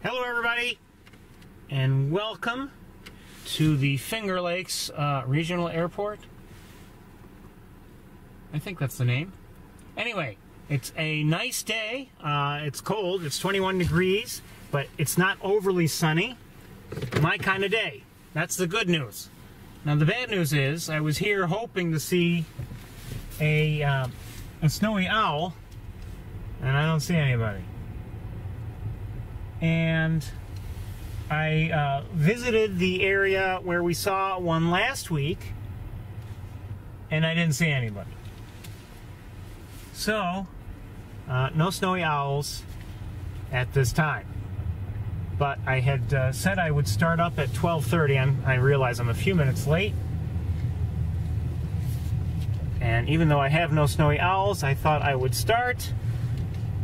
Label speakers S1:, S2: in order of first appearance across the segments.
S1: Hello everybody, and welcome to the Finger Lakes Regional Airport. I think that's the name. Anyway, it's a nice day. It's cold, it's 21 degrees, but it's not overly sunny. My kind of day. That's the good news. Now the bad news is, I was here hoping to see a snowy owl, and I don't see anybody. And I visited the area where we saw one last week, and I didn't see anybody. So, no snowy owls at this time. But I had said I would start up at 12:30, and I realize I'm a few minutes late. And even though I have no snowy owls, I thought I would start.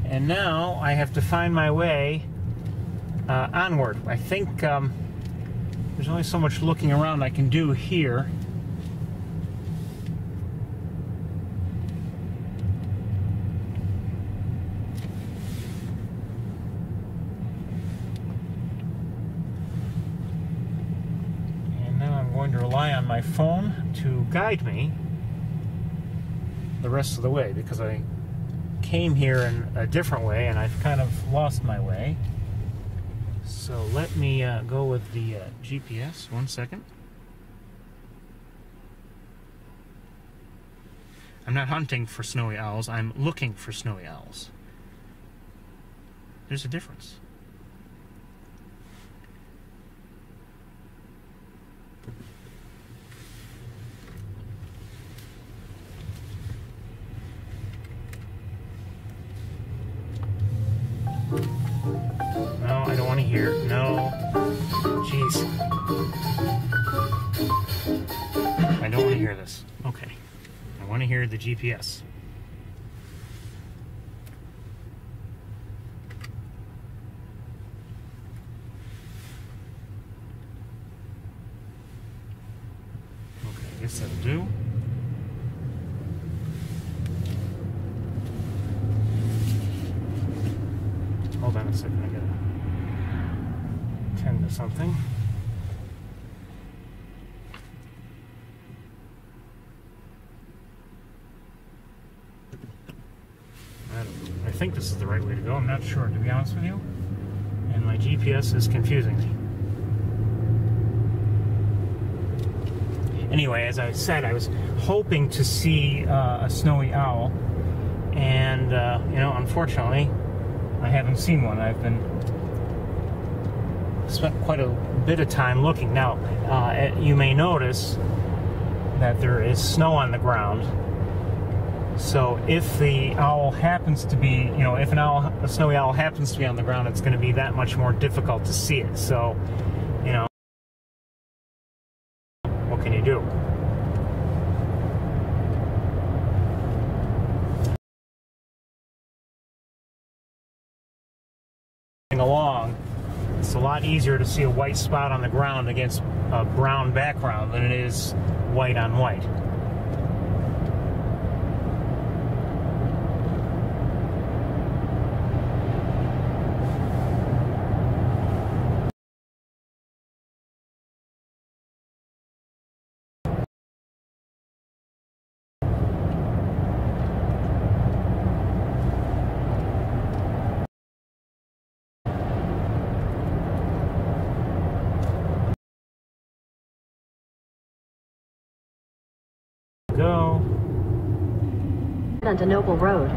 S1: And now I have to find my way onward. I think there's only so much looking around I can do here. And now I'm going to rely on my phone to guide me the rest of the way, because I came here in a different way and I've kind of lost my way. So let me go with the GPS. 1 second. I'm not hunting for snowy owls. I'm looking for snowy owls. There's a difference. I don't want to hear. No. Jeez. I don't want to hear this. Okay. I want to hear the GPS. Okay, I guess that'll do. Hold on a second. I gotta tend to something. I think this is the right way to go. I'm not sure, to be honest with you. And my GPS is confusing me. Anyway, as I said, I was hoping to see a snowy owl. And, you know, unfortunately, I haven't seen one. I've spent quite a bit of time looking. Now, you may notice that there is snow on the ground. So if the owl happens to be, you know, if a snowy owl happens to be on the ground, it's going to be that much more difficult to see it. So, you know, what can you do? Along, it's a lot easier to see a white spot on the ground against a brown background than it is white on white. Go.
S2: Onto Noble Road.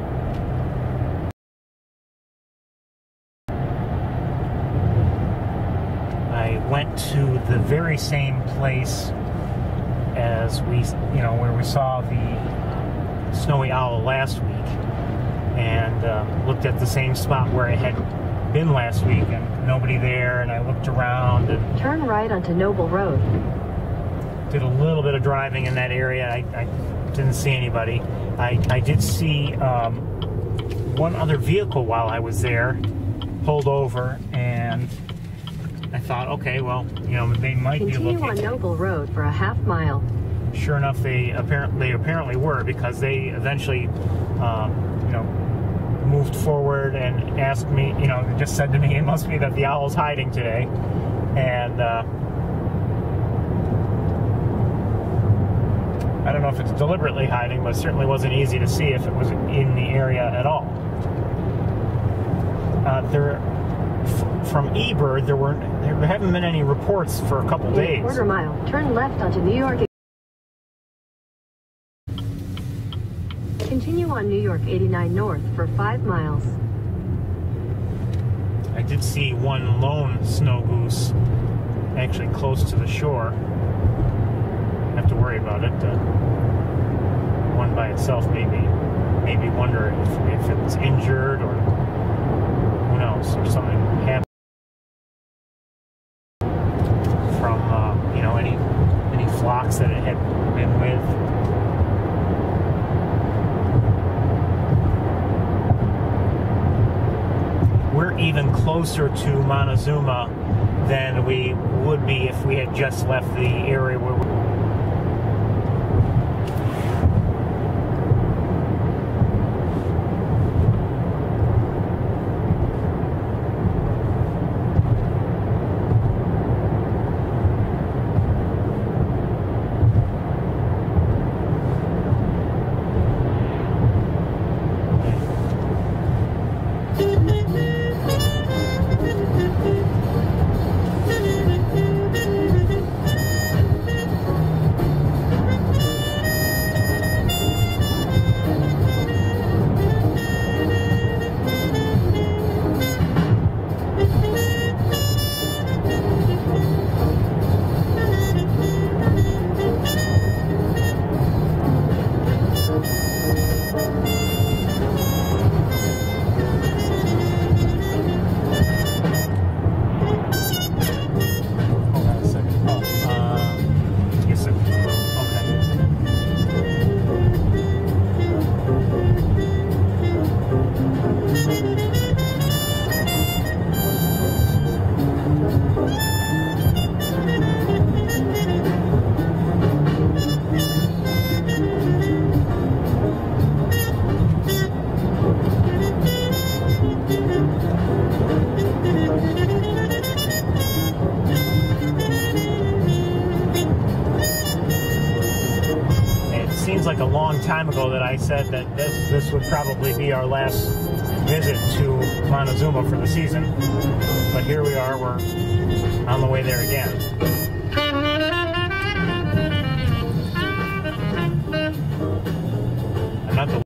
S1: I went to the very same place as where we saw the snowy owl last week, and looked at the same spot where I had been last week, and nobody there, and I looked around and
S2: turn right onto Noble Road.
S1: Did a little bit of driving in that area. I didn't see anybody. I did see one other vehicle while I was there, pulled over, and I thought, okay, well, you know, they might be looking.
S2: Continue on Noble Road for a half mile.
S1: Sure enough, they apparently were, because they eventually, moved forward and asked me, you know, just said to me, it must be that the owl's hiding today. And I don't know if it's deliberately hiding, but it certainly wasn't easy to see if it was in the area at all. From eBird, there haven't been any reports for a couple days.
S2: In a quarter mile, turn left onto New York. Continue on New York 89 North for 5 miles.
S1: I did see one lone snow goose actually close to the shore. I have to worry about it. One by itself made me wonder if it was injured or who knows, or something happened from you know, any flocks that it had been with. We're even closer to Montezuma than we would be if we had just left the area where we... Seems like a long time ago that I said that this would probably be our last visit to Montezuma for the season. But here we are, we're on the way there again. I'm not the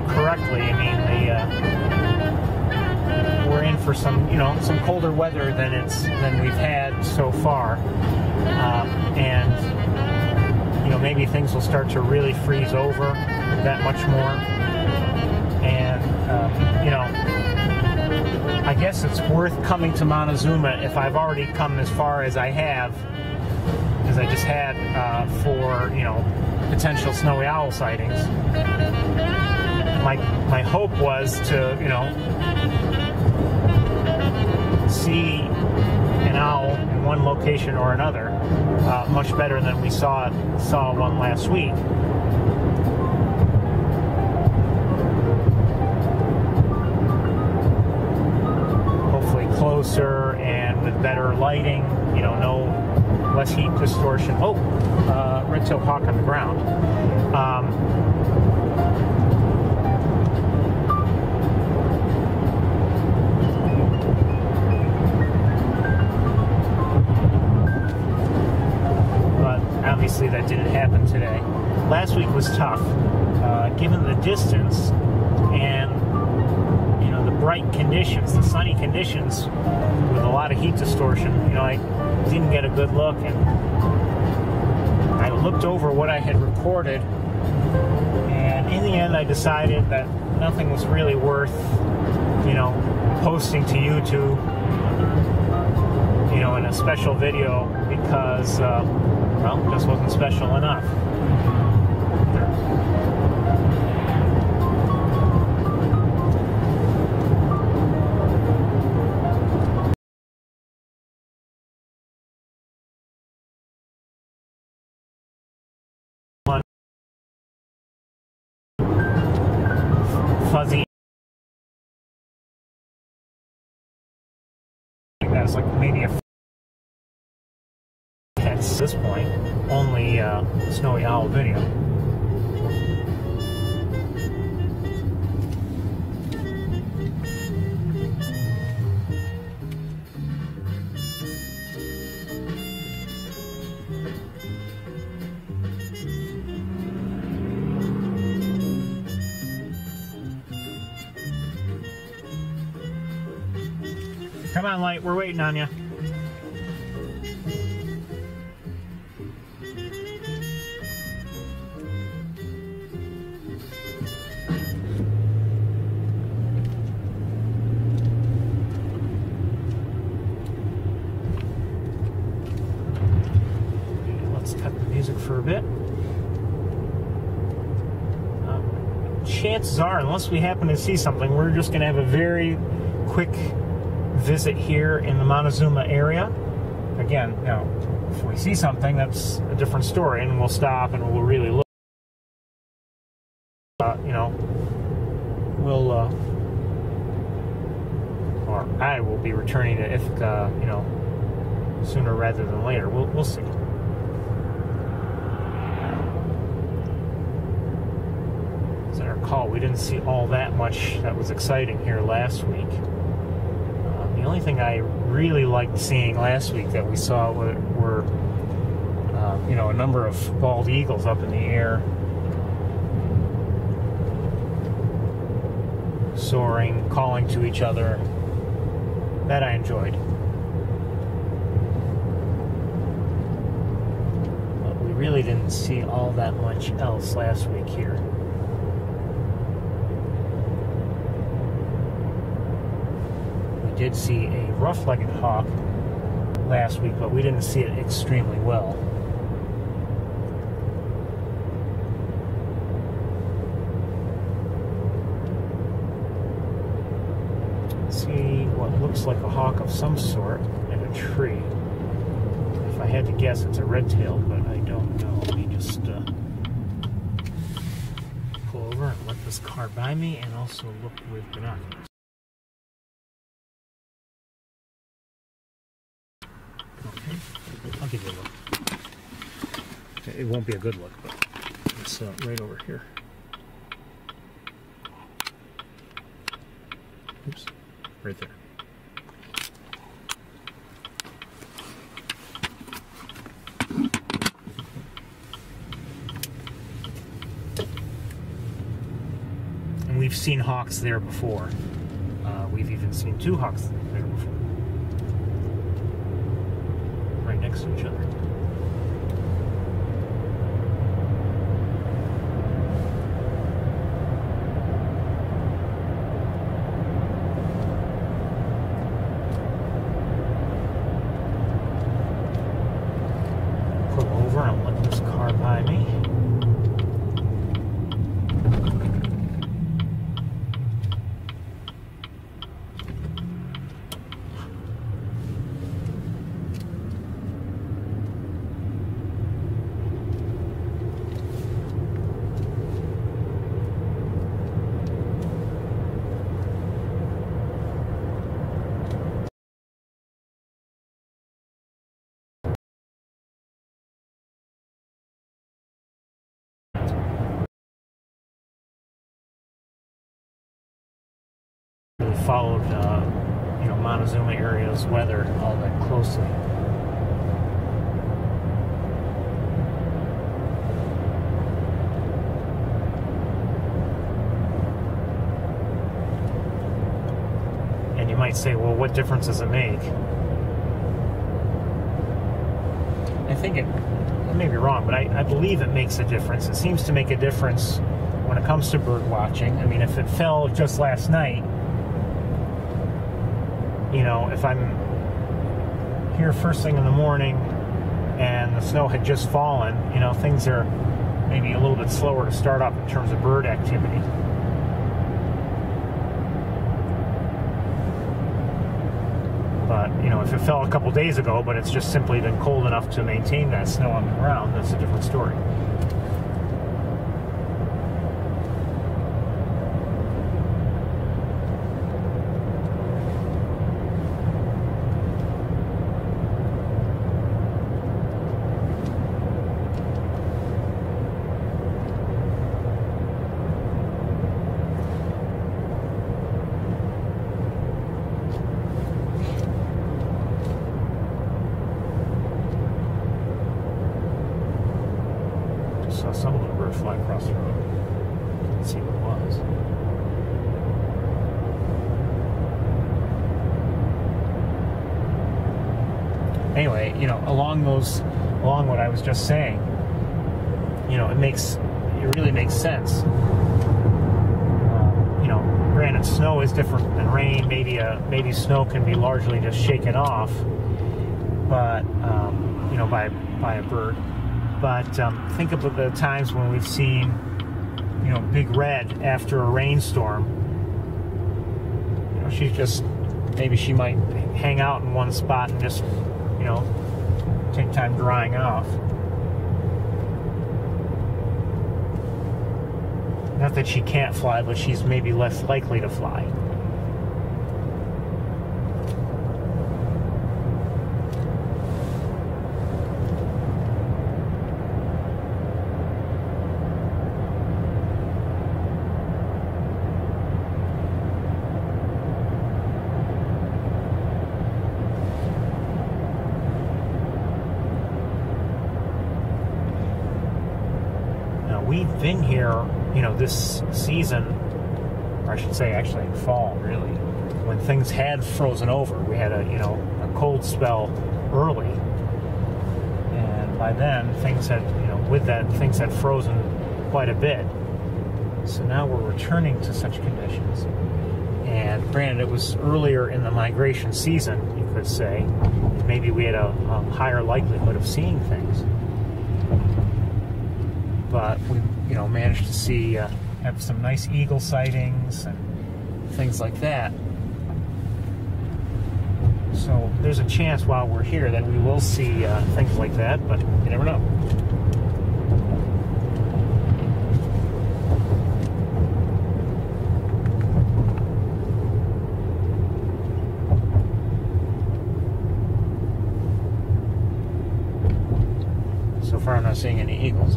S1: correctly, I mean, we're in for some, you know, some colder weather than we've had so far, and you know, maybe things will start to really freeze over that much more, and you know, I guess it's worth coming to Montezuma if I've already come as far as I have, as I just had for, you know, potential snowy owl sightings. My hope was to, you know, see an owl in one location or another much better than we saw one last week. Hopefully closer and with better lighting, you know, less heat distortion. Oh, red-tailed hawk on the ground. Obviously that didn't happen today. Last week was tough, given the distance and, you know, the bright conditions, the sunny conditions with a lot of heat distortion. You know, I didn't get a good look, and looked over what I had recorded, and in the end I decided that nothing was really worth, you know, posting to YouTube, you know, in a special video, because, well, it just wasn't special enough. Fuzzy. That's like maybe a at this point only Snowy Owl video. Come on, Light, we're waiting on you. Let's cut the music for a bit. Chances are, unless we happen to see something, we're just going to have a very quick visit here in the Montezuma area. Again, you know, if we see something, that's a different story, and we'll stop and we'll really look. You know, we'll, or I will be returning to Ithaca, you know, sooner rather than later. We'll see. As I recall, we didn't see all that much that was exciting here last week. The only thing I really liked seeing last week that we saw were you know, a number of bald eagles up in the air, soaring, calling to each other. That I enjoyed. But we really didn't see all that much else last week here. Did see a rough-legged hawk last week, but we didn't see it extremely well. See what looks like a hawk of some sort in a tree. If I had to guess, it's a red-tailed, but I don't know. Let me just pull over and let this car by me, and also look with binoculars. Okay, I'll give you a look. Okay, it won't be a good look, but it's right over here. Oops, right there. And we've seen hawks there before. We've even seen two hawks there before. Right next to each other. Pull over and let this car by me. Followed, you know, Montezuma area's weather all that closely. And you might say, well, what difference does it make? think I may be wrong, but I believe it makes a difference. It seems to make a difference when it comes to bird watching. I mean, if it fell just last night, you know, if I'm here first thing in the morning and the snow had just fallen, you know, things are maybe a little bit slower to start up in terms of bird activity. But, you know, if it fell a couple days ago, but it's just simply been cold enough to maintain that snow on the ground, that's a different story. Saw some little bird fly across the road. Let's see what it was. Anyway, you know, along what I was just saying, you know, it really makes sense. You know, granted, snow is different than rain. Maybe snow can be largely just shaken off, but you know, by a bird. But think about the times when we've seen, you know, Big Red after a rainstorm. You know, maybe she might hang out in one spot and just, you know, take time drying off. Not that she can't fly, but she's maybe less likely to fly. We've been here, you know, this season, or I should say actually in fall, really, when things had frozen over. We had a cold spell early, and by then things had, you know, with that things had frozen quite a bit. So now we're returning to such conditions. And granted, it was earlier in the migration season, you could say. Maybe we had a higher likelihood of seeing things. But we, you know, managed to see, have some nice eagle sightings and things like that. So there's a chance while we're here that we will see things like that, but you never know. So far I'm not seeing any eagles.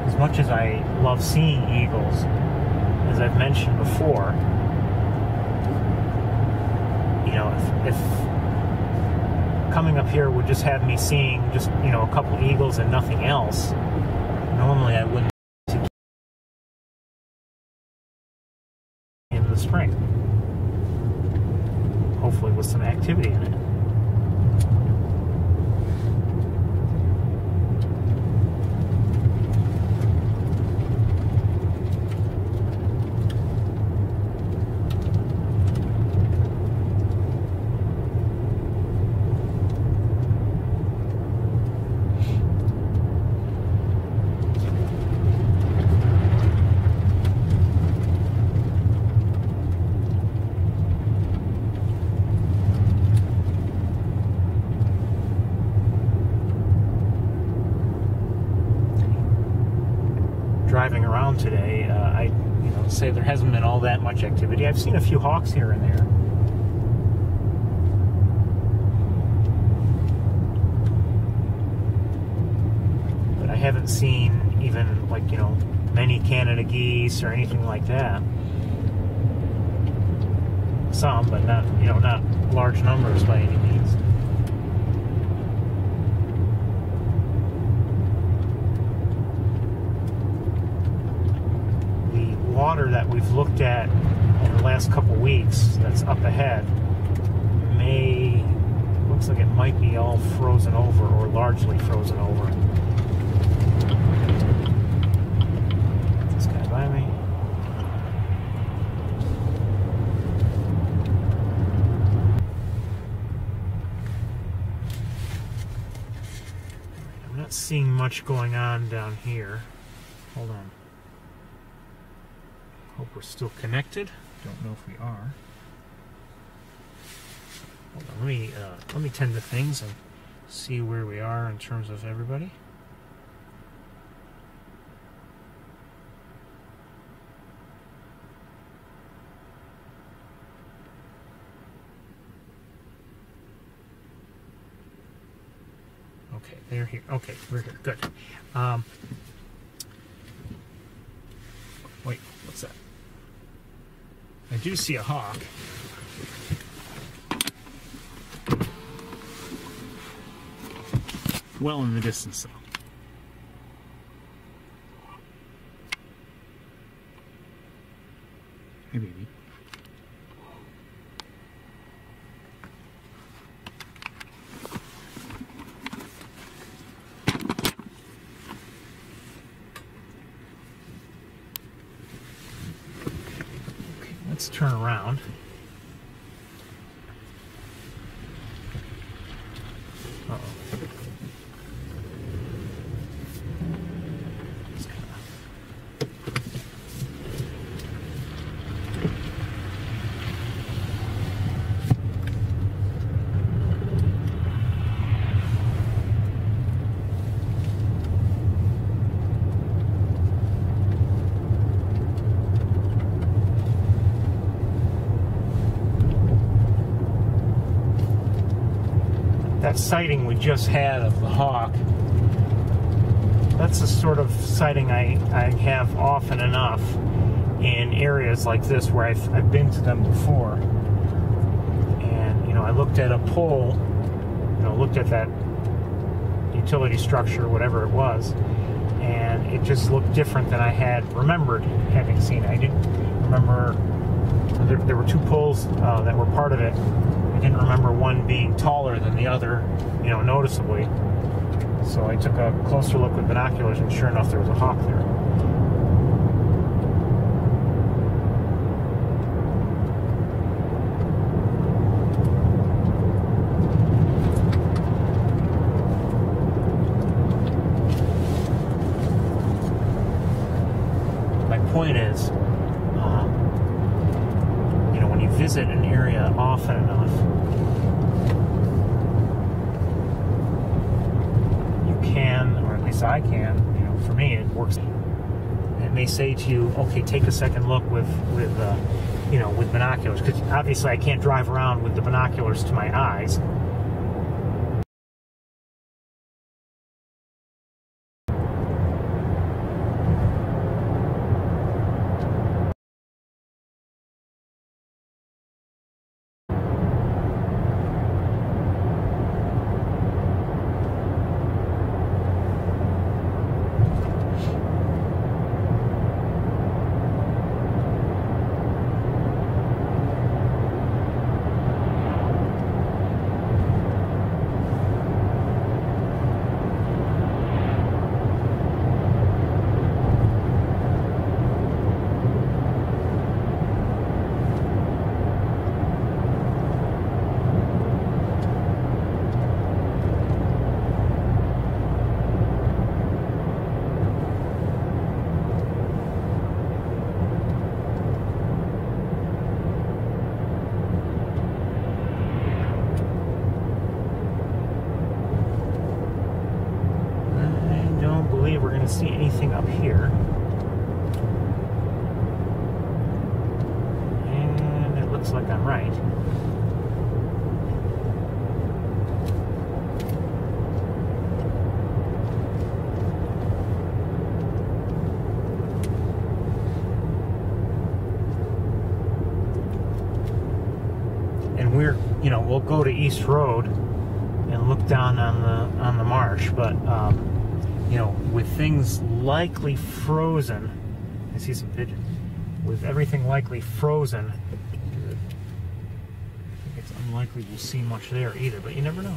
S1: As much as I love seeing eagles, as I've mentioned before, you know, if coming up here would just have me seeing just, you know, a couple eagles and nothing else, normally I wouldn't in the spring. Hopefully with some activity in it. driving around today, I say there hasn't been all that much activity. I've seen a few hawks here and there. But I haven't seen even, like, many Canada geese or anything like that. Some, but not, not large numbers by any means. The water that we've looked at in the last couple weeks that's up ahead looks like it might be all frozen over or largely frozen over. This guy by me. I'm not seeing much going on down here. Hold on. Hope we're still connected. Don't know if we are. Hold on, let me tend to things and see where we are in terms of everybody. Okay, they're here. Okay, we're here. Good. Wait, what's that? I do see a hawk. Well in the distance, though. Hey, baby. Okay, let's turn around. Uh-oh. That sighting we just had of the hawk, that's the sort of sighting I have often enough in areas like this where I've been to them before. And I looked at a pole, looked at that utility structure, whatever it was, and it just looked different than I had remembered having seen it. I didn't remember, there were two poles that were part of it. I didn't remember one being taller than the other, noticeably. So I took a closer look with binoculars, and sure enough, there was a hawk there. My point is, when you visit an area often enough, or at least I can, for me it works. It may say to you, okay, take a second look with binoculars, because obviously I can't drive around with the binoculars to my eyes. See anything up here. shotgun right. And we're, you know, we'll go to East Road and look down on the marsh, but you know, with things likely frozen, I see some pigeons. With everything likely frozen, it's unlikely we'll see much there either, but you never know.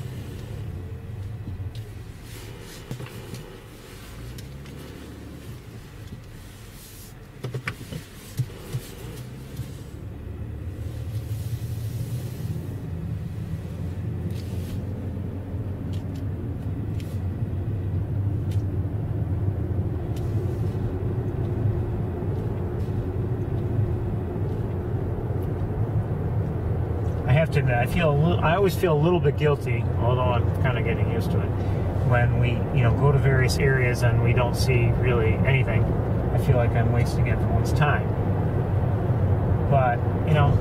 S1: I always feel a little bit guilty, although I'm kind of getting used to it, when we, you know, go to various areas and we don't see really anything. I feel like I'm wasting everyone's time. But, you know,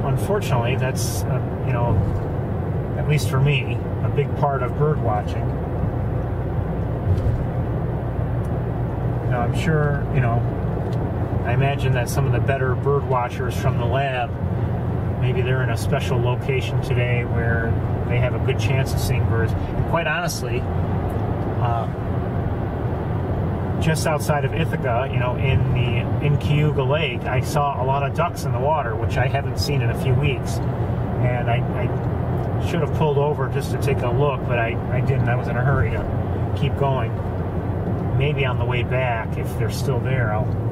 S1: unfortunately, that's, you know, at least for me, a big part of bird watching. Now, I'm sure, you know, I imagine that some of the better bird watchers from the lab, maybe they're in a special location today where they have a good chance of seeing birds. And quite honestly, just outside of Ithaca, you know, in Cayuga Lake, I saw a lot of ducks in the water, which I haven't seen in a few weeks. And I should have pulled over just to take a look, but I didn't. I was in a hurry to keep going. Maybe on the way back, if they're still there, I'll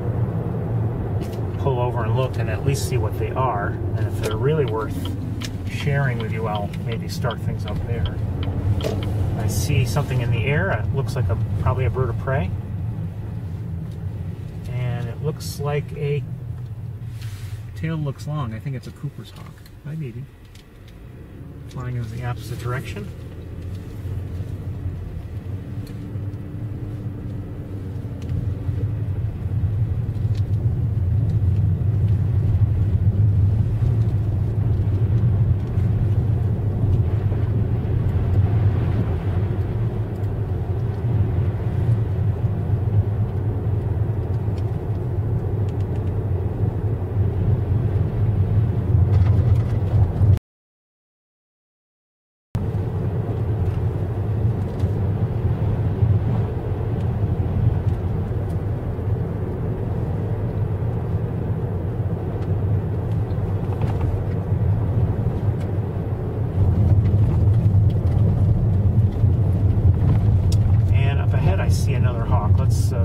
S1: pull over and look and at least see what they are, and if they're really worth sharing with you, I'll maybe start things up there. I see something in the air. It looks like probably a bird of prey, and it looks like a tail looks long. I think it's a Cooper's hawk. Hi, baby. Flying in the opposite direction.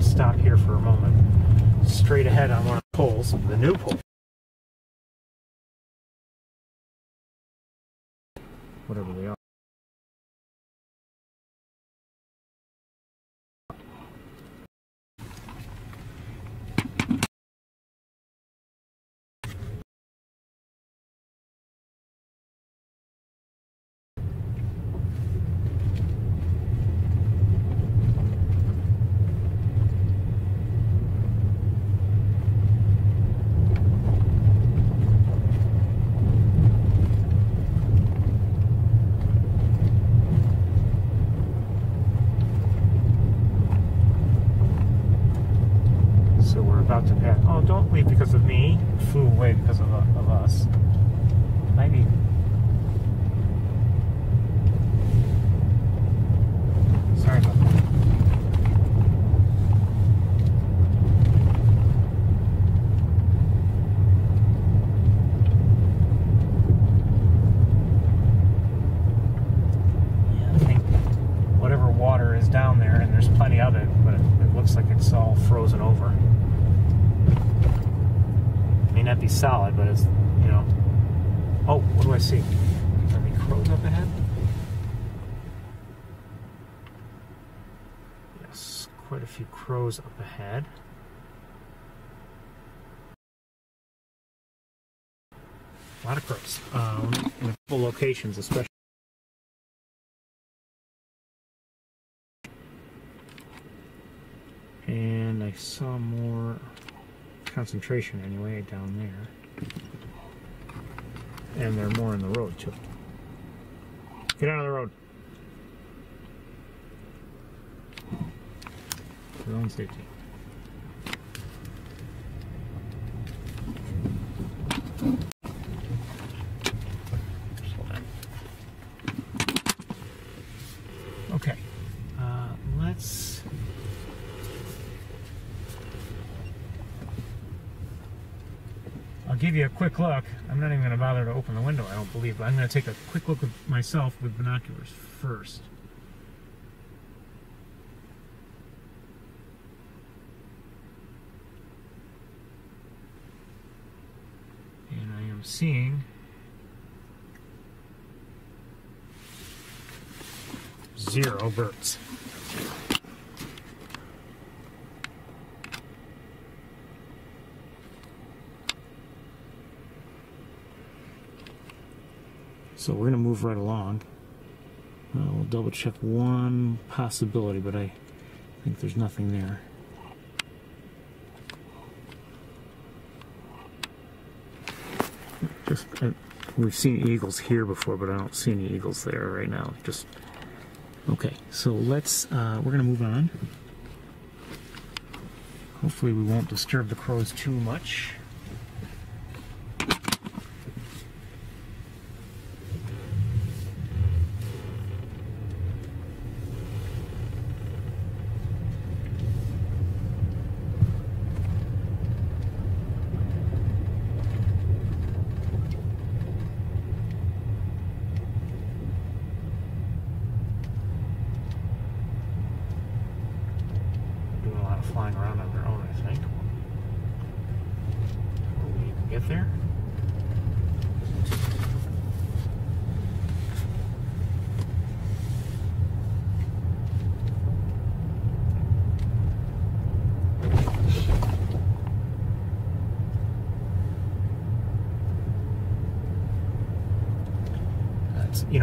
S1: Stop here for a moment. Straight ahead on one of the poles, the new pole. Whatever they are. About to pass. Oh, don't leave because of me. Flew away because of us. Maybe. Sorry about that. Yeah, I think whatever water is down there, and there's plenty of it, but it looks like it's all frozen over. May not be solid, but it's, you know. Oh, what do I see? Are there any crows up ahead? Yes, quite a few crows up ahead. A lot of crows. In a couple locations, especially. And I saw more concentration anyway down there. And they're more in the road too. Get out of the road. For your own safety. Okay, let's... I'll give you a quick look. I'm not even going to bother to open the window, I don't believe, but I'm going to take a quick look at myself with binoculars first. And I am seeing zero birds. So we're going to move right along. We'll double check one possibility, but I think there's nothing there. We've seen eagles here before, but I don't see any eagles there right now. Just okay. So let's. We're going to move on. Hopefully, we won't disturb the crows too much. Flying around on their own, I think. Will we even get there?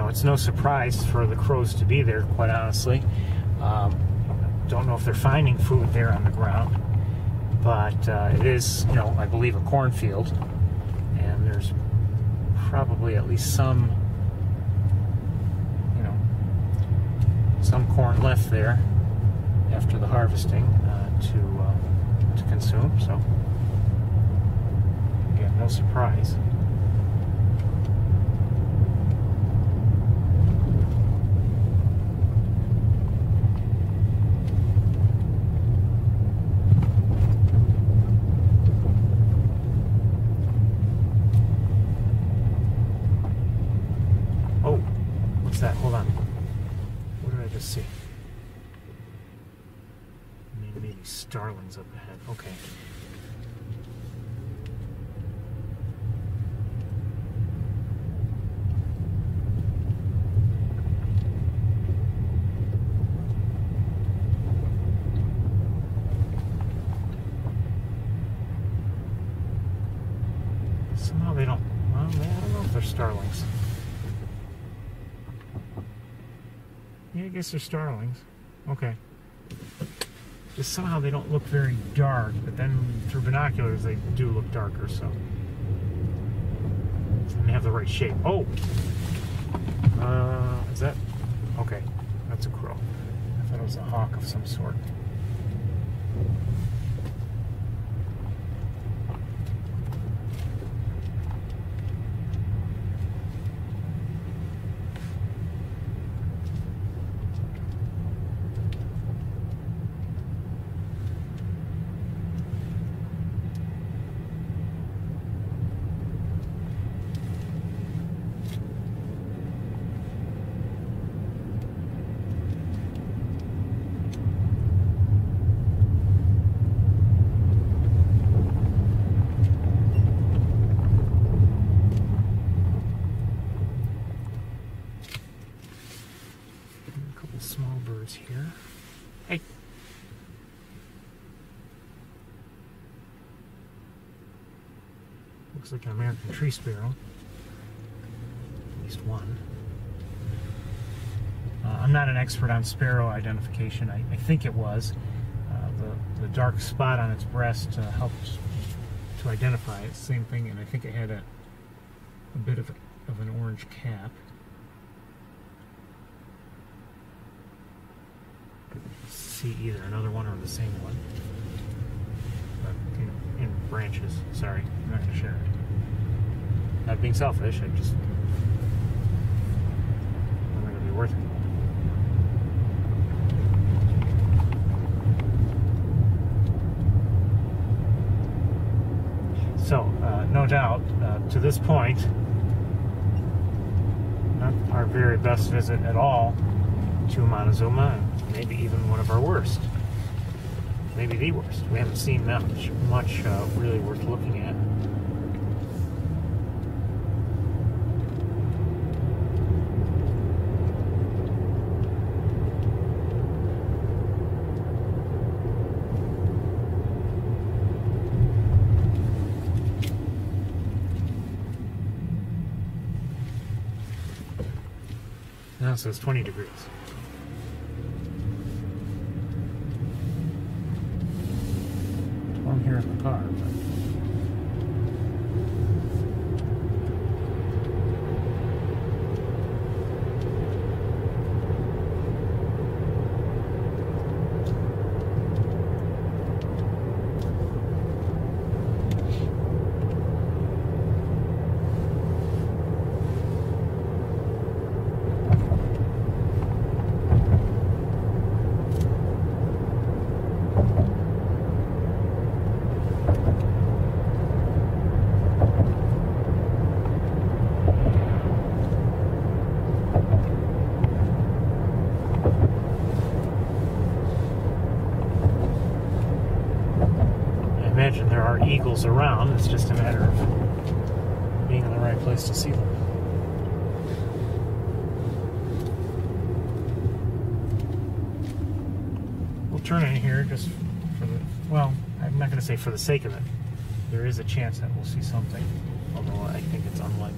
S1: It's no surprise for the crows to be there, quite honestly. Don't know if they're finding food there on the ground, but it is, I believe a cornfield, and there's probably at least some, some corn left there after the harvesting to consume. So again, no surprise. That? Hold on. What did I just see? Maybe starlings up ahead. Okay. Somehow they don't. Well, I don't know if they're starlings. Yeah, I guess they're starlings. Okay. Just somehow they don't look very dark, but then through binoculars they do look darker, so they have the right shape. Oh! Is that? Okay. That's a crow. I thought it was a hawk of some sort. Small birds here. Hey. Looks like an American tree sparrow. At least one. I'm not an expert on sparrow identification. I think it was. The dark spot on its breast helped to identify it. Same thing, and I think it had a bit of an orange cap. See either another one or the same one. But in branches. Sorry, I'm not going to share it. Not being selfish, I'm not going to be worth it. So, no doubt, to this point, not our very best visit at all to Montezuma, and maybe even one of our worst. Maybe the worst. We haven't seen that much really worth looking at. Now it says 20 degrees. It's warm here in the car, but imagine there are eagles around. It's just a matter of being in the right place to see them. We'll turn in here just for the, well, I'm not going to say for the sake of it. There is a chance that we'll see something, although I think it's unlikely.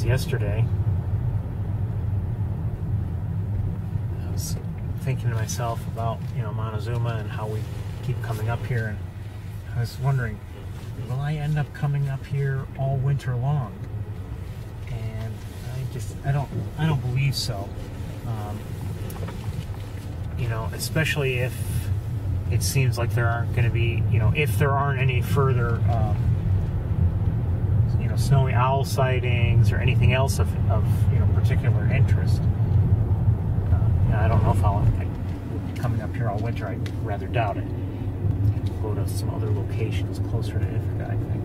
S1: Yesterday, I was thinking to myself about, Montezuma and how we keep coming up here, and I was wondering, will I end up coming up here all winter long? And I don't believe so. Especially if it seems like there aren't going to be, if there aren't any further snowy owl sightings or anything else of particular interest. I don't know if I'll be coming up here all winter. I'd rather doubt it. Go to some other locations closer to Ithaca, I think.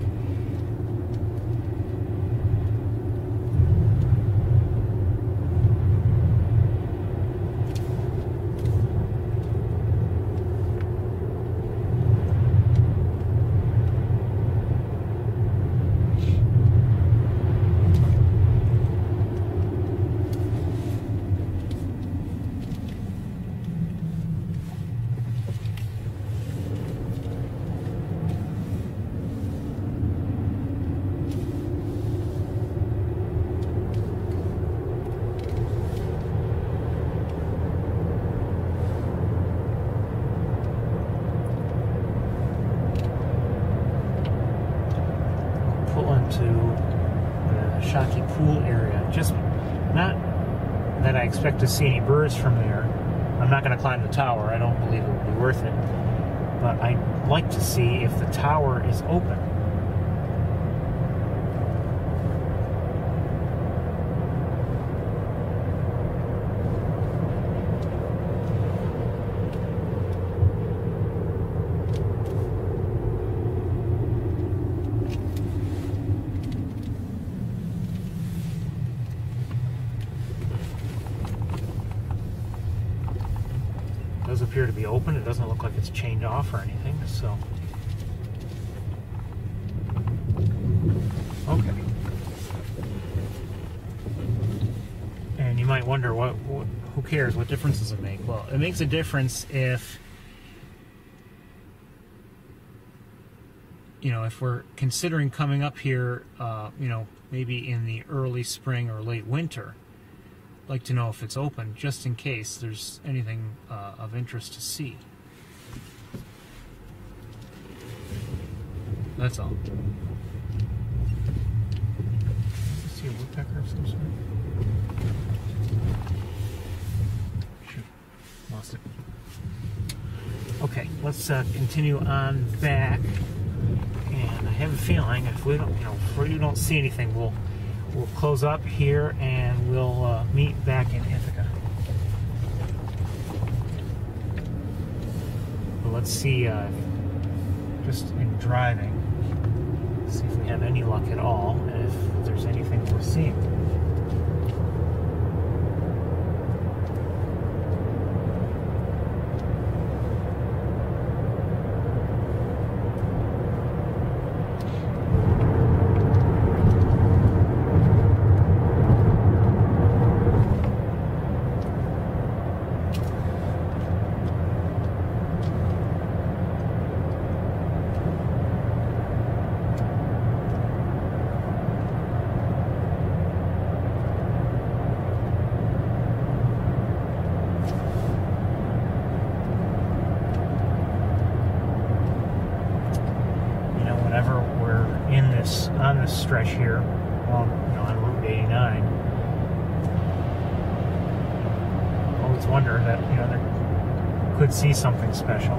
S1: Just not that I expect to see any birds from there. I'm not going to climb the tower. I don't believe it would be worth it. But I'd like to see if the tower is open. open. It doesn't look like it's chained off or anything, so. Okay. And you might wonder, who cares? What difference does it make? Well, it makes a difference if, you know, if we're considering coming up here, you know, maybe in the early spring or late winter. I'd like to know if it's open, just in case there's anything of interest to see. That's all. See a woodpecker of some sort? Shoot, lost it. Okay, let's continue on back. And I have a feeling if we don't, you know, if we don't see anything, we'll close up here and we'll meet back in Ithaca. But let's see, just in driving, see if we have any luck at all, and if there's anything we're seeing. On this stretch here, well, you know, on Route 89, I always wonder that, you know, there could see something special.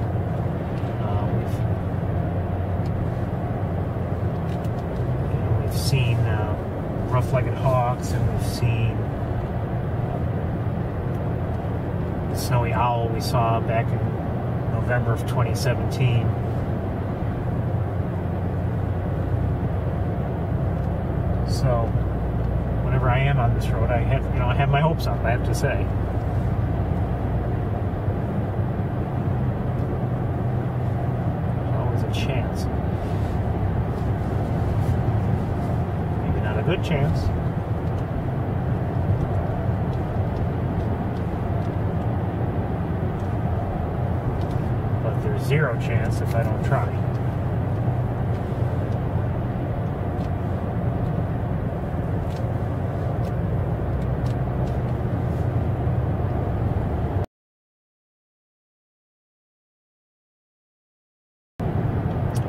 S1: We've seen rough-legged hawks, and we've seen the snowy owl we saw back in November of 2017. So, whenever I am on this road, I have my hopes up, I have to say. There's always a chance. Maybe not a good chance. But there's zero chance if I don't try.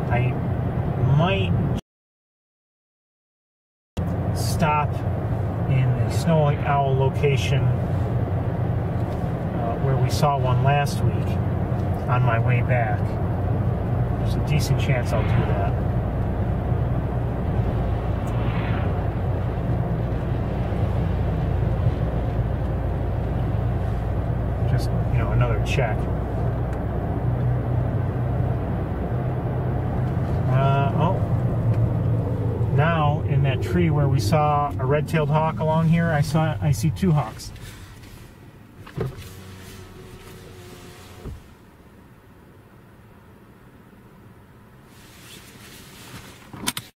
S1: I might stop in the snowy owl location where we saw one last week on my way back. There's a decent chance I'll do that. Just, you know, another check. Now, in that tree where we saw a red-tailed hawk along here, I see two hawks. I'll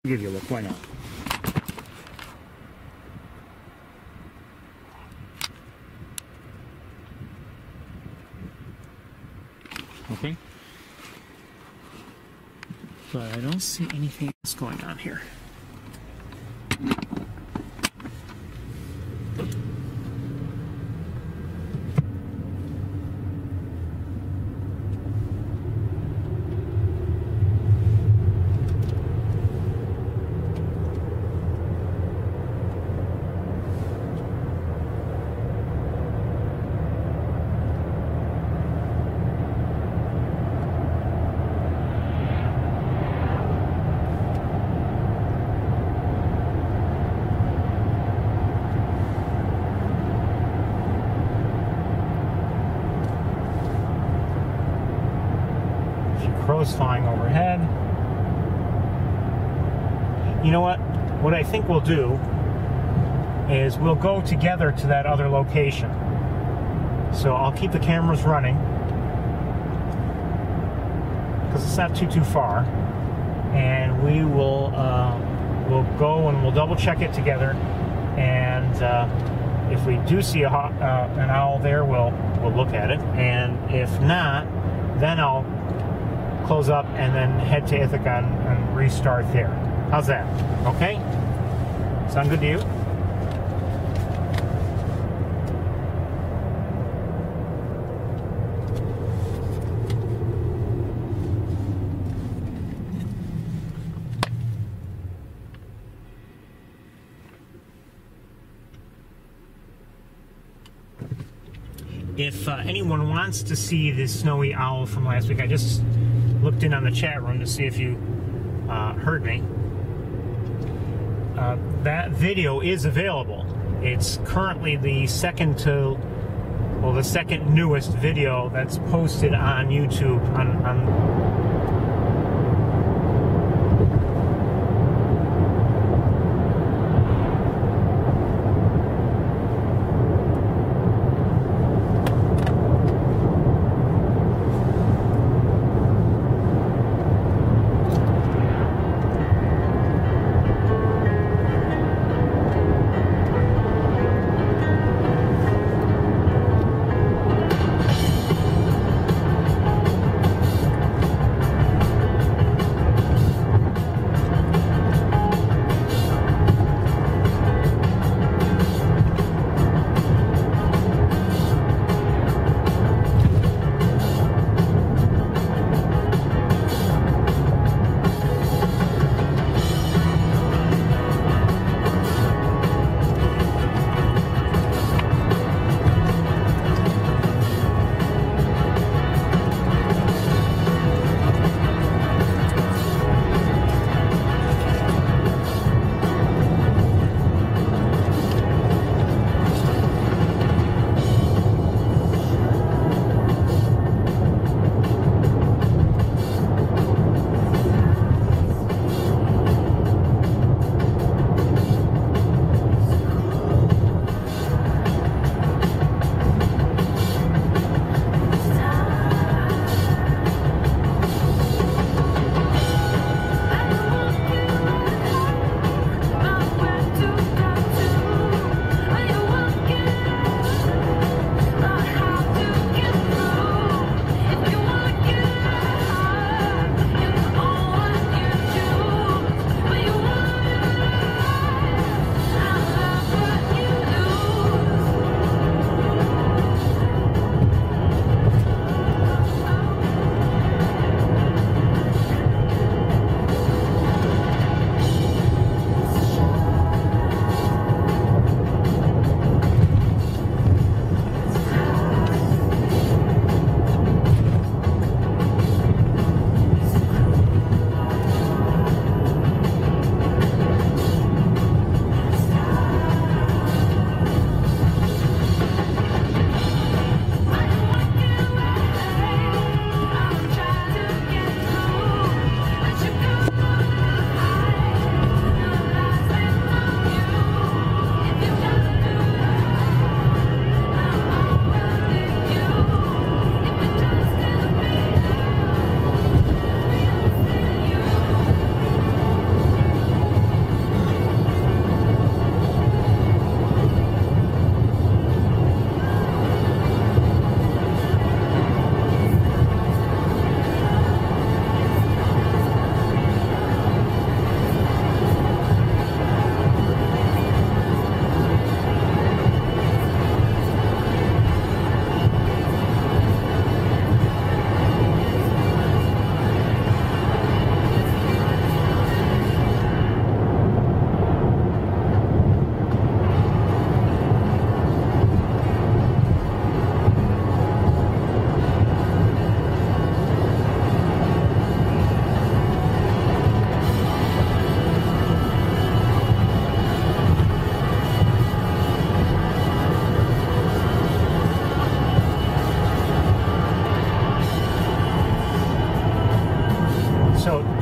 S1: give you a look, why not? Okay. But I don't see anything else going on here. Crows flying overhead. You know what? What I think we'll do is we'll go together to that other location. So I'll keep the cameras running it's not too far, and we will we'll go and we'll double check it together, and if we do see an owl there, we'll look at it, and if not, then I'll close up and then head to Ithaca and restart there. How's that? Okay? Sound good to you? If anyone wants to see the snowy owl from last week, I just looked in on the chat room to see if you heard me. That video is available. It's currently the second newest video that's posted on YouTube on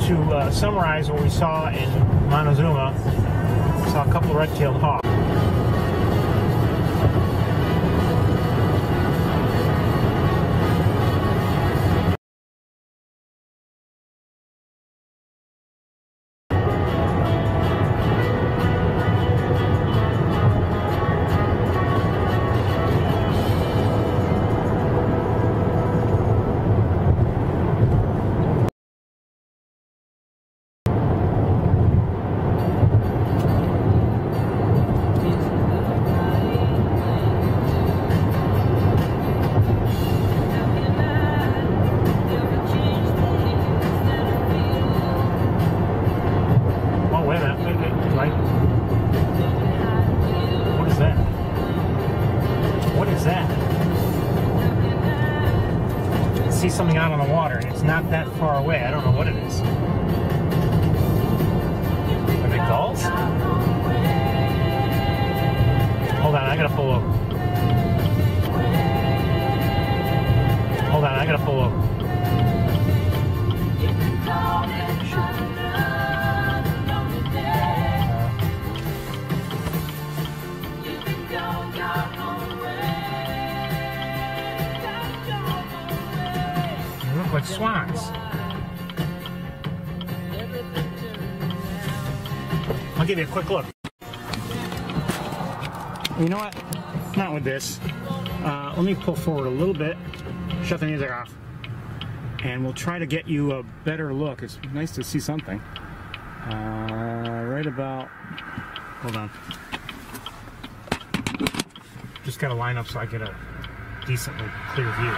S1: to summarize what we saw in Montezuma, we saw a couple red-tailed hawks. on the water, and it's not that far away. I don't know what it is. Are they gulls? Hold on, I gotta pull over. Hold on, I gotta pull over. They look like swans. I'll give you a quick look. You know what? Not with this. Let me pull forward a little bit, shut the music off, and we'll try to get you a better look. It's nice to see something. Right about, hold on. Just got to line up so I get a decently clear view.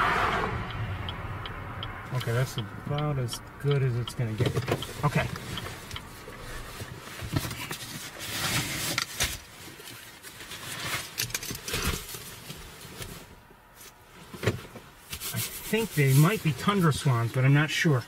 S1: Okay, that's about as good as it's going to get. Okay. I think they might be tundra swans, but I'm not sure.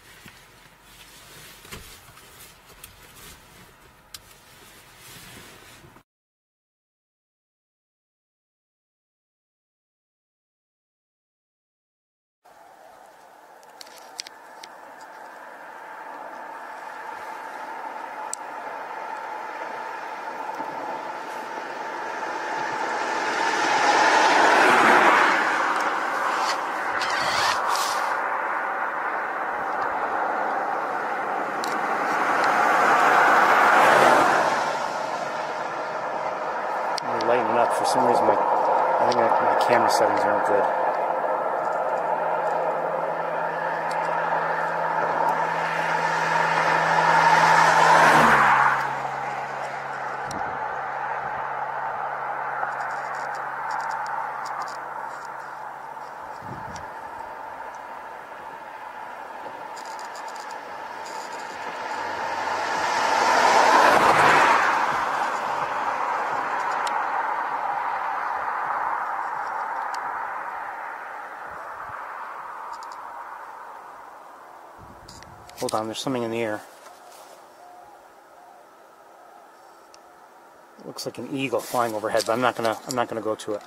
S1: Lighten up. For some reason, I think my camera settings aren't good. Hold on, there's something in the air. Looks like an eagle flying overhead, but I'm not gonna go to it.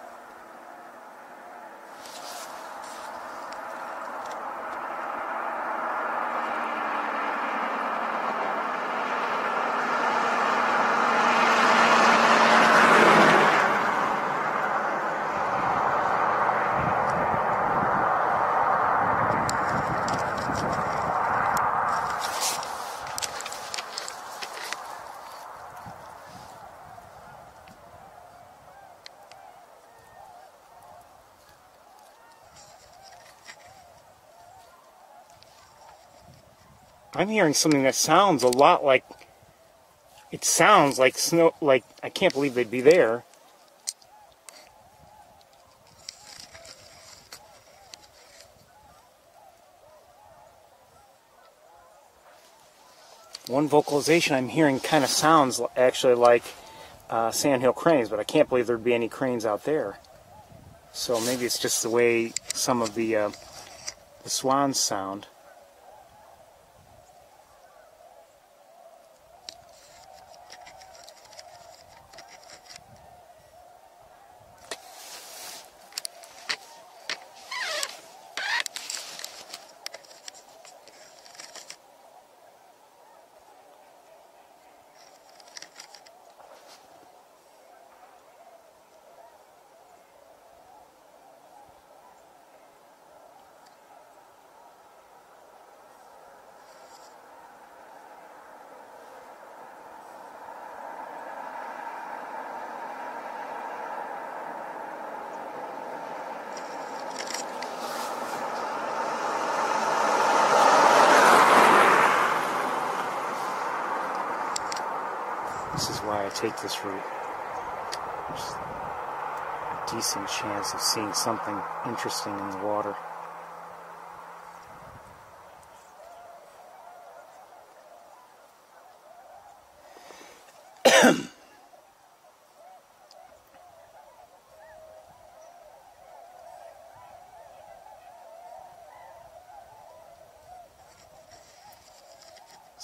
S1: I'm hearing something that sounds a lot like, it sounds like snow, like, I can't believe they'd be there. One vocalization I'm hearing kind of sounds actually like sandhill cranes, but I can't believe there'd be any cranes out there. So maybe it's just the way some of the swans sound. This is why I take this route. There's a decent chance of seeing something interesting in the water.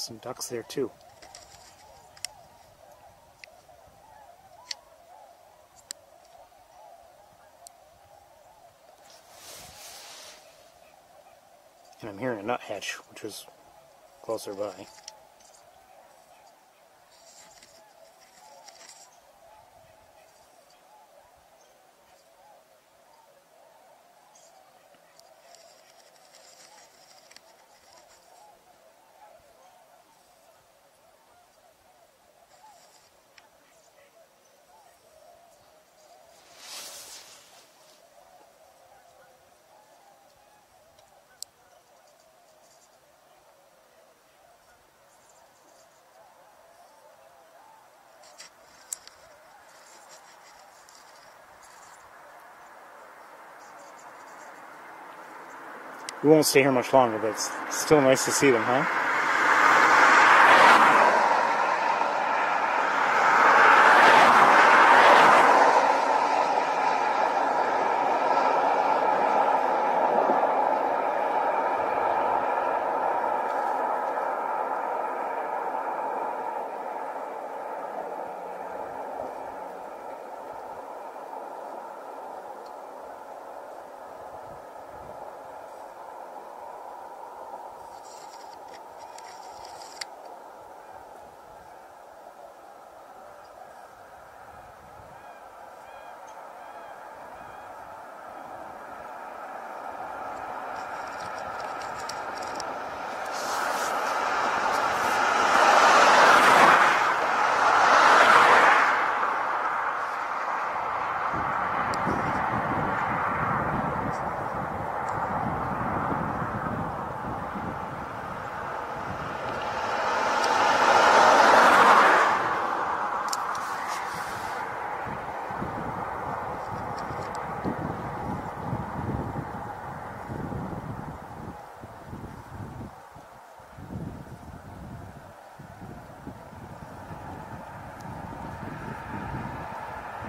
S1: some ducks there too. And I'm hearing a nuthatch, which is closer by. We won't stay here much longer, but it's still nice to see them, huh?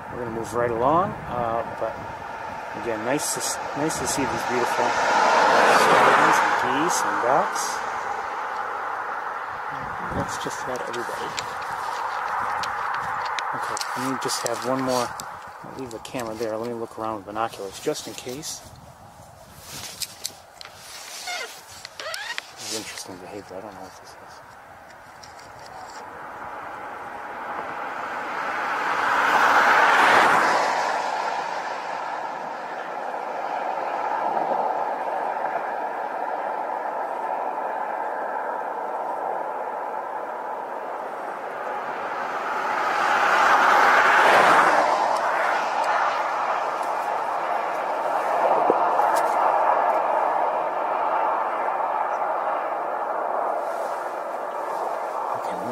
S1: We're going to move right along, but again, nice to see these beautiful swans and geese and ducks. That's just about everybody. Okay, let me just have one more. I'll leave the camera there. Let me look around with binoculars just in case. This is interesting behavior. I don't know what this is.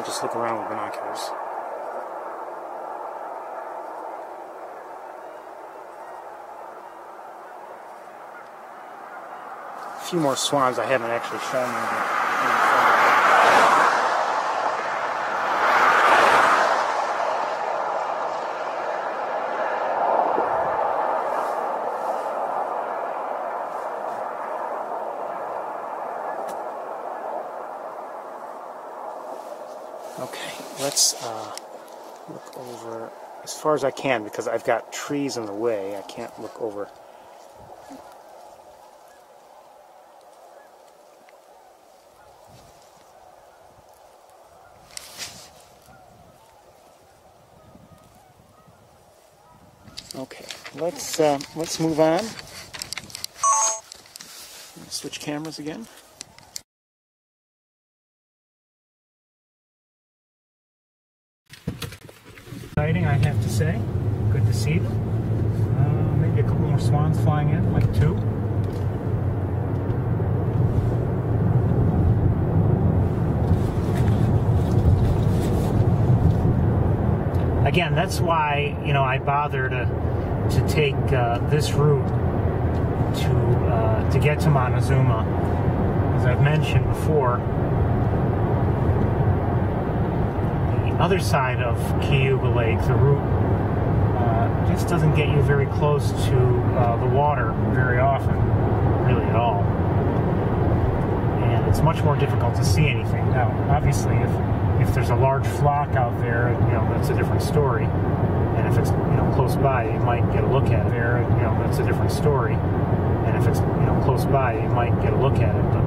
S1: Just look around with binoculars. A few more swans I haven't actually shown Okay, let's look over as far as I can because I've got trees in the way. I can't look over. Okay, let's move on. Switch cameras again. Exciting, I have to say. Good to see them. Maybe a couple more swans flying in, like two. Again, that's why I bother to take this route to get to Montezuma. As I've mentioned before, other side of Cayuga Lake, the route just doesn't get you very close to the water very often, really at all. And it's much more difficult to see anything. Now, obviously, if there's a large flock out there, that's a different story. And if it's, close by, you might get a look at it there, that's a different story. And if it's, close by, you might get a look at it. But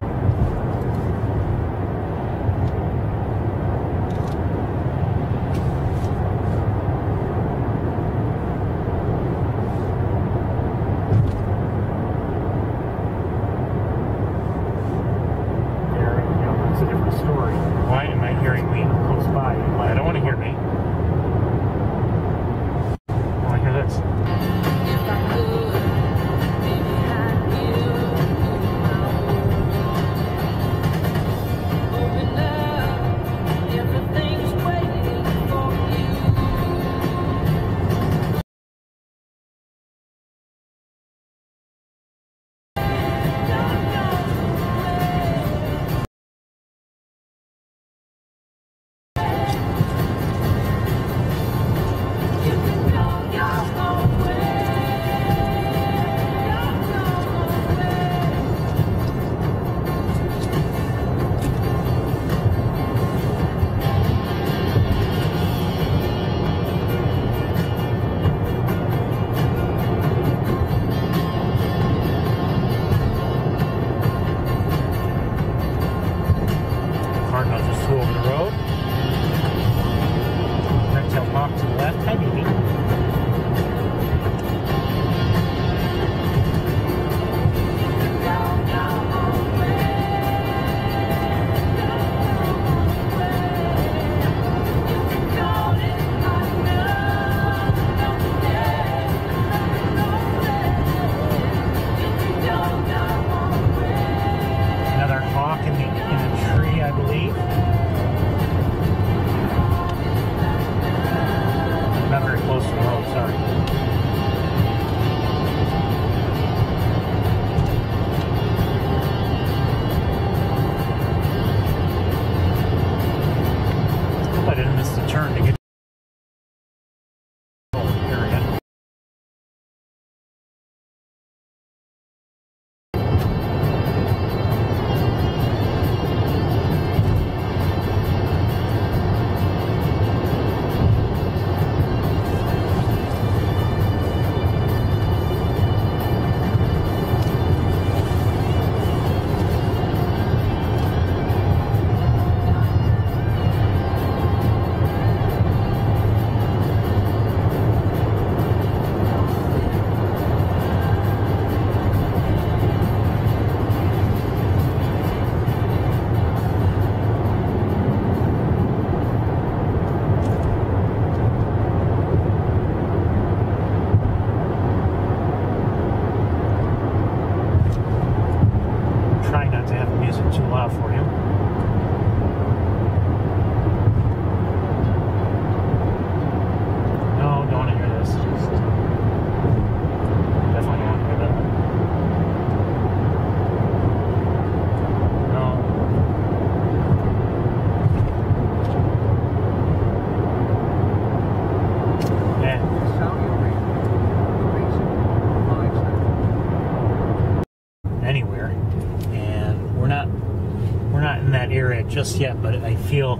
S1: just yet, but I feel,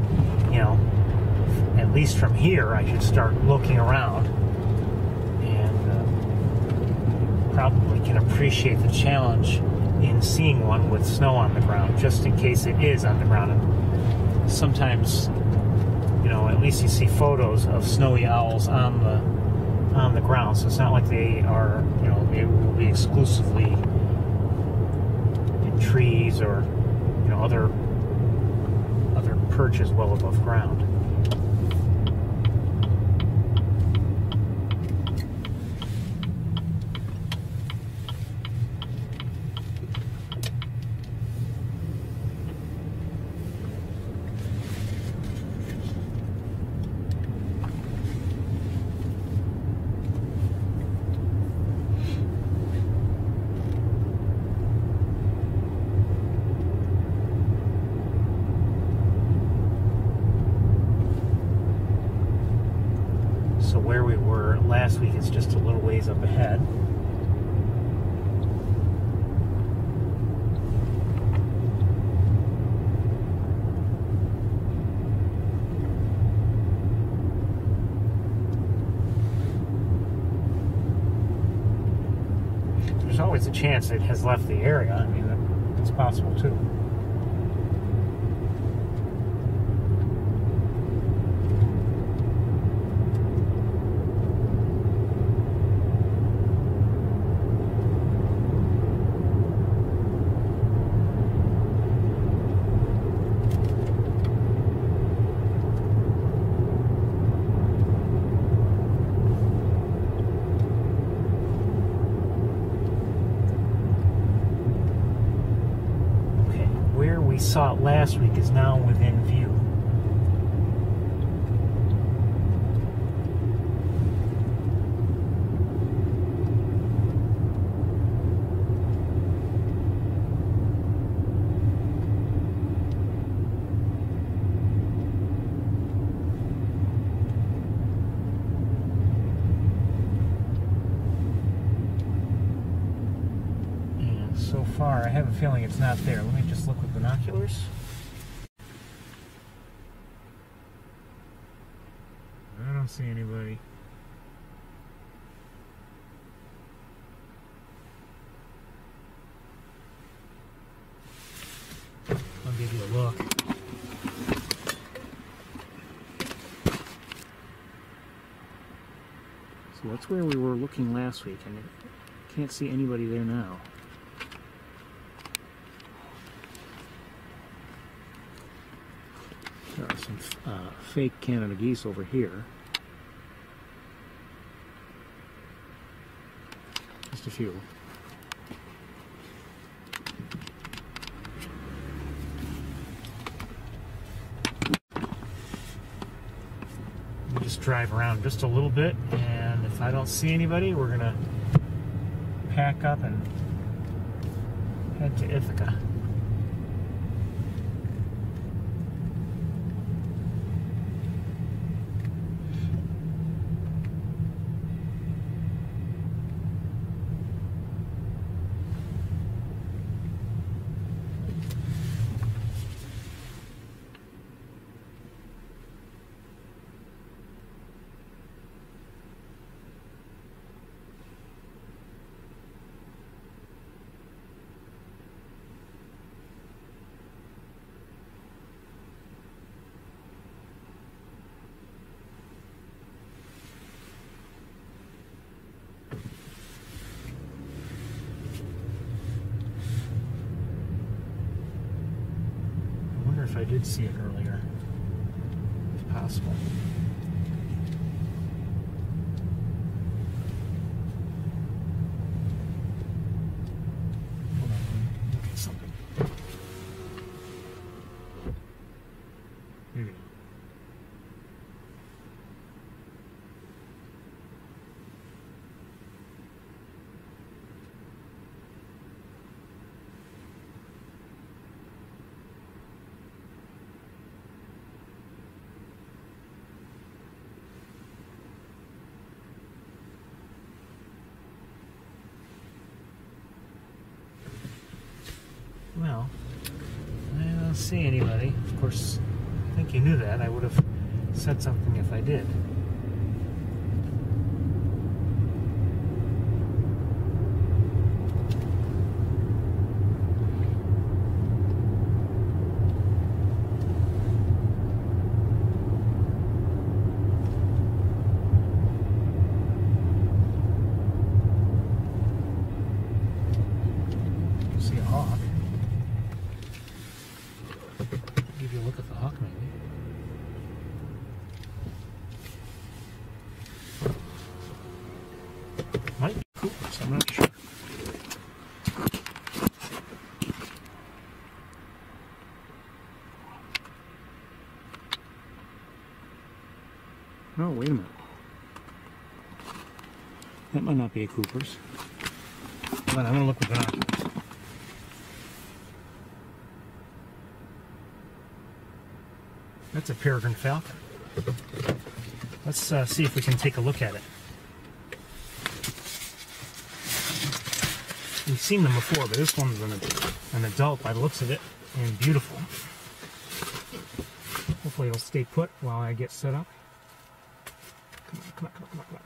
S1: at least from here, I should start looking around and probably can appreciate the challenge in seeing one with snow on the ground, just in case it is on the ground. And sometimes, at least you see photos of snowy owls on the ground, so it's not like they are, they will be exclusively in trees or, other perches well above ground. So where we were last week is just a little ways up ahead. always a chance it has left the area. I mean, it's possible too. Saw it last week is now within view. And so far, I have a feeling it's not there. Let me just look with binoculars. I don't see anybody. I'll give you a look. So that's where we were looking last week, and I can't see anybody there now. There are some fake Canada geese over here. Just a few. We'll just drive around just a little bit, and if I don't see anybody, we're gonna pack up and head to Ithaca. If I did see it earlier, it's possible. Hold on, let me look at something. Here we go. Well, I don't see anybody. Of course, I think you knew that. I would have said something if I did. See a hawk. Give you a look at the hawk, maybe. Might be Coopers, I'm not sure. Oh, wait a minute. That might not be a Cooper's. But I'm going to look with binoculars. That's a peregrine falcon. Let's see if we can take a look at it. We've seen them before, but this one's an adult by the looks of it, and beautiful. Hopefully it'll stay put while I get set up. Come on, come on, come on, come on, come on.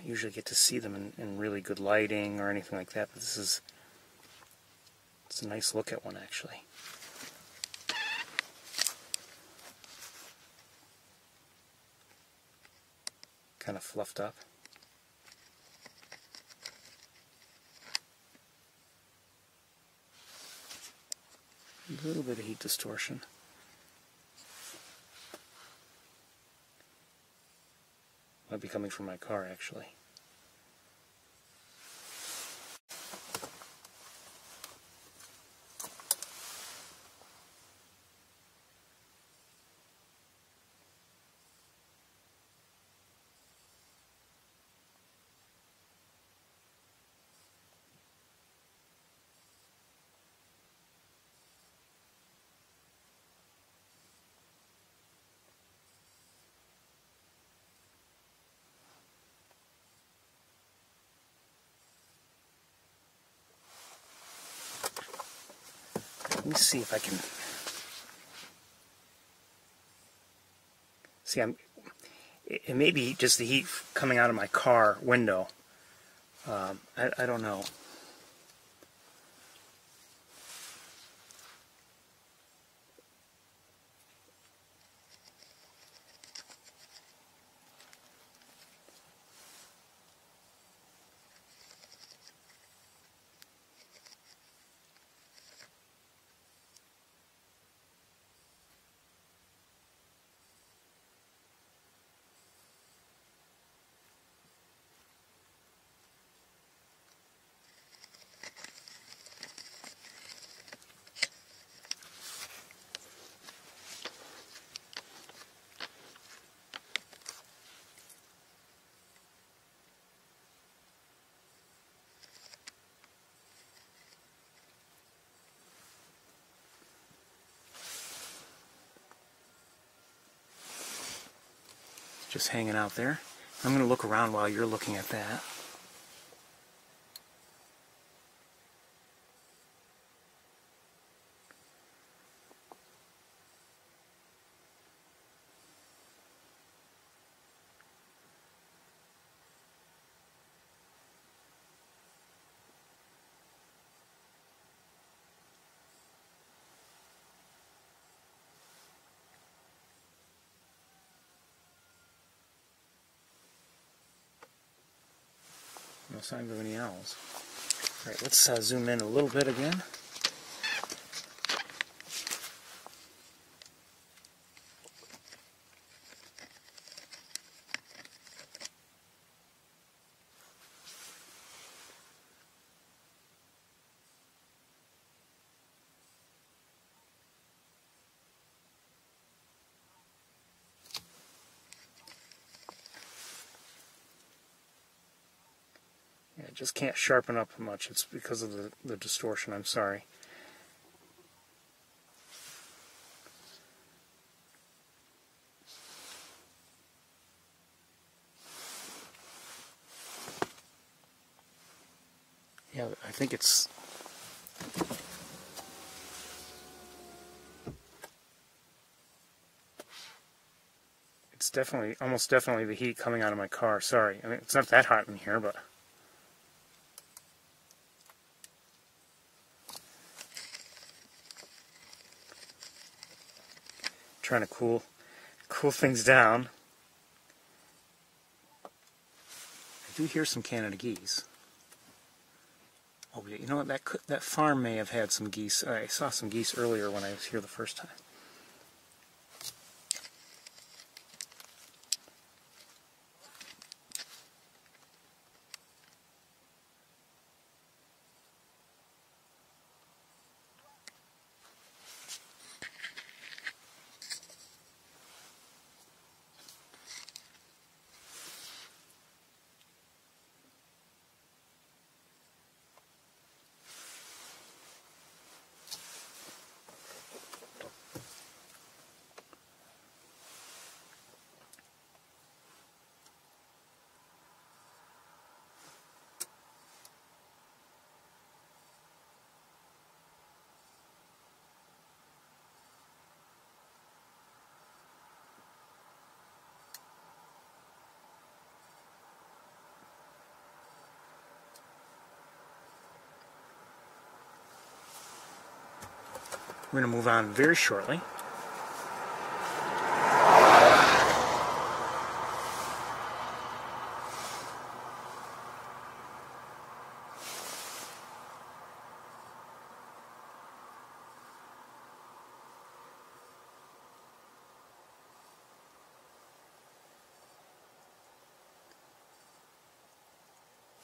S1: usually get to see them in really good lighting or anything like that, but it's a nice look at one actually. Kind of fluffed up. A little bit of heat distortion. Might be coming from my car actually. Let me see if I can see. It may be just the heat coming out of my car window. I don't know. Just hanging out there. I'm going to look around while you're looking at that. No signs of any owls. Alright, let's zoom in a little bit again. I just can't sharpen up much. It's because of the distortion. I'm sorry. Yeah, I think it's definitely, almost definitely the heat coming out of my car. Sorry. I mean, it's not that hot in here, but trying to cool things down. I do hear some Canada geese. Oh, you know what? That farm may have had some geese. I saw some geese earlier when I was here the first time. We're going to move on very shortly.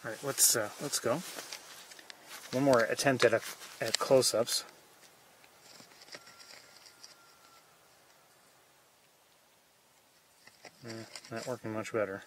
S1: All right, let's go. One more attempt at close-ups. Not working much better.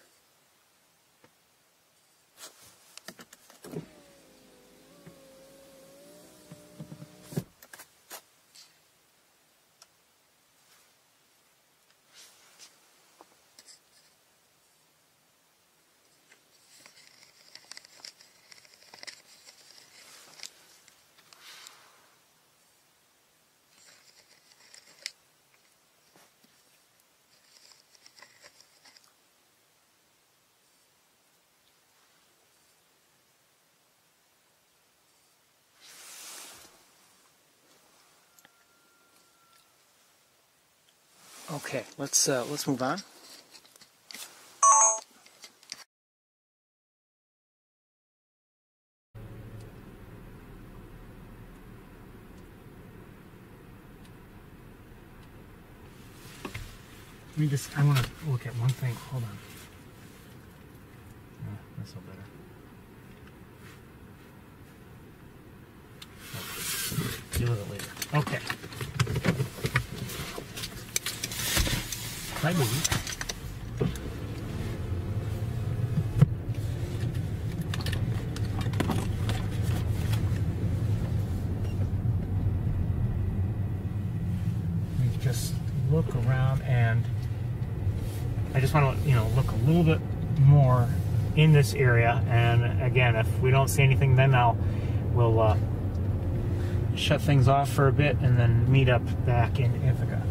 S1: Okay, let's move on. I want to look at one thing. Hold on. That's no better. Okay. Deal with it later. Okay. I believe. We just look around, and I just want to, look a little bit more in this area. And again, if we don't see anything, then we'll shut things off for a bit and then meet up back in Ithaca.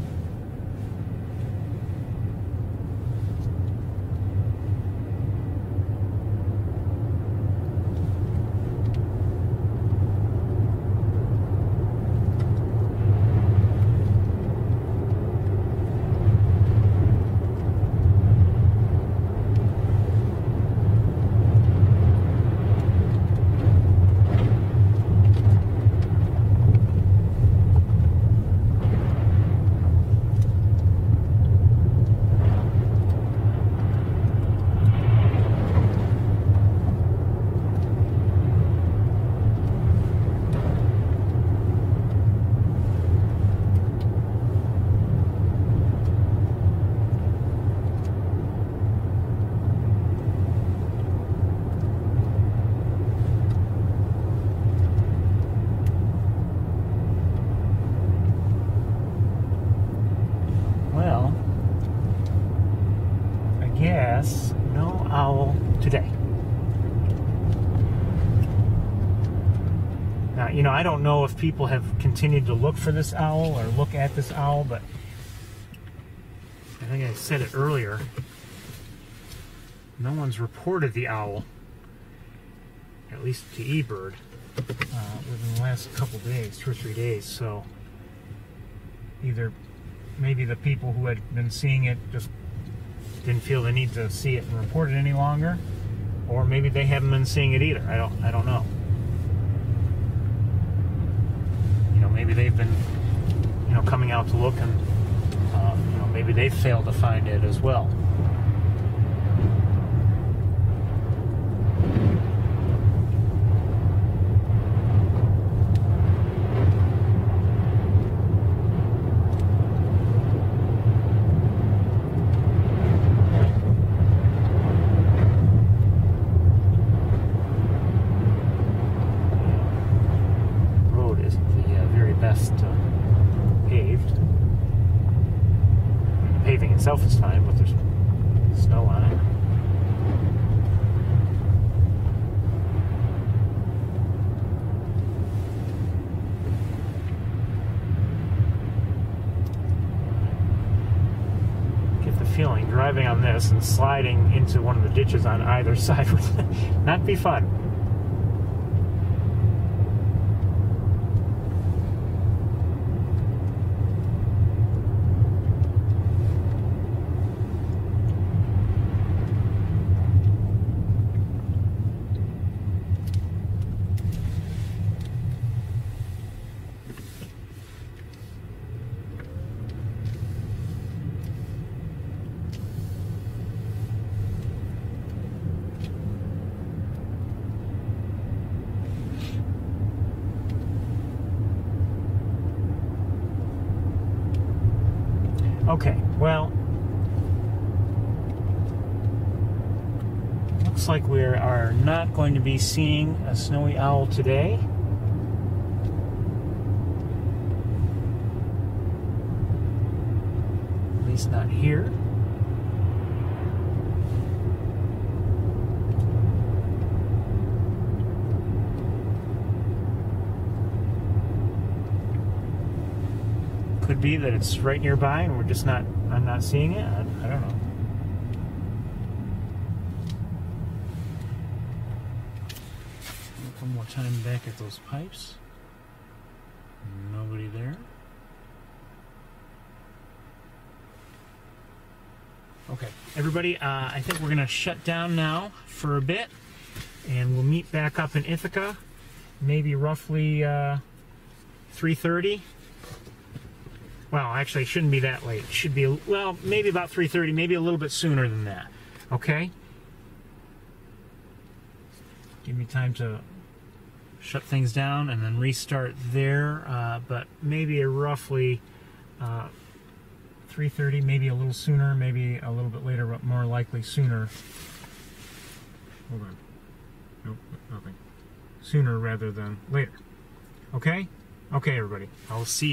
S1: Yes, no owl today. Now, I don't know if people have continued to look for this owl or look at this owl, but I think I said it earlier. No one's reported the owl, at least to eBird, within the last couple days, 2 or 3 days. So either maybe the people who had been seeing it just didn't feel the need to see it and report it any longer, or maybe they haven't been seeing it either. I don't know. Maybe they've been coming out to look, and maybe they've failed to find it as well. Paved. The paving itself is fine, but there's snow on it. Get the feeling driving on this and sliding into one of the ditches on either side would not be fun. Okay, well, looks like we are not going to be seeing a snowy owl today. At least not here. Could be that it's right nearby and we're just not, I'm not seeing it. I don't know. Look one more time back at those pipes. Nobody there. Okay, everybody, I think we're gonna shut down now for a bit and we'll meet back up in Ithaca, maybe roughly 3:30. Well, actually, it shouldn't be that late. It should be, well, maybe about 3:30, maybe a little bit sooner than that. Okay? Give me time to shut things down and then restart there. But maybe a roughly 3:30, maybe a little sooner, maybe a little bit later, but more likely sooner. Hold on. Nope, nothing. Sooner rather than later. Okay? Okay, everybody. I'll see you.